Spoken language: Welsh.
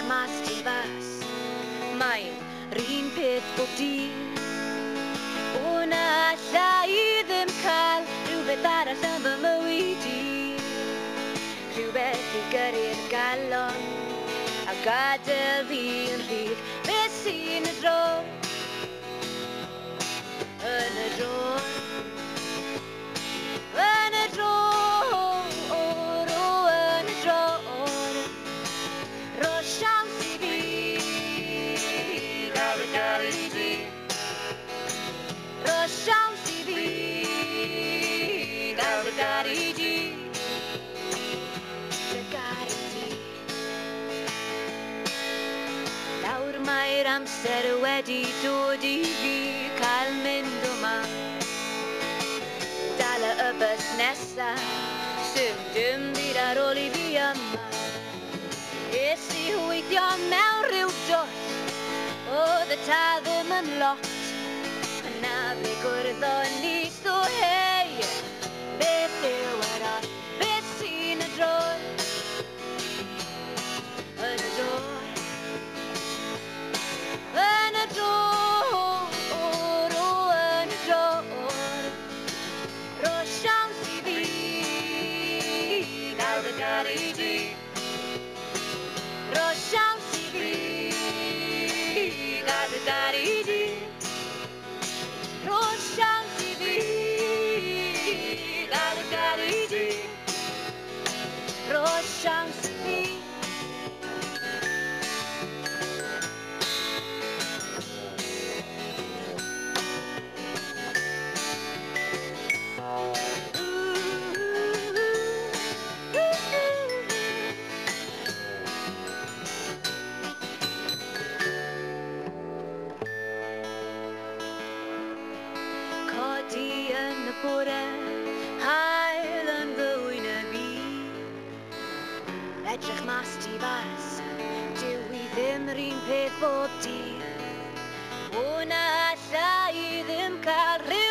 mas ti fas. Mae'n rhin peth bob dydd. O na alla i ddim cael rhywbeth arall am fy mywyd i. Rhywbeth i gyrru'r galon a gadael fi yn rhydd. Beth sy'n y dro? Yn y dro. Yn y dro. Yn y dro. Ro siawns i fi gael y gael i di. Ro siawns i fi gael y gael i di. Nawr mae'r amser wedi dod i fi cael mynd o ma. Dala y bus nesa, sy'n dim byd ar ôl i fi yma. Es i weithio mewn rhyw dwll, oedd y ta ddim yn lot. Yna fe gwrdd o ni, so hei, beth yw yr oll, beth sy'n y droi? Yn y droi. Yn y dror, yn y dror. Ro siawns i fi gael y gael i di. Ro siawns i fi gael y gael i di. Ro siawns i fi gael y gael i di. Ro siawns i fi. Codi yn y bore, hael yn fwy na fi. Edrych mas ti fas, dyw i ddim yr un peth bob dydd. O na alla i ddim cael rhyw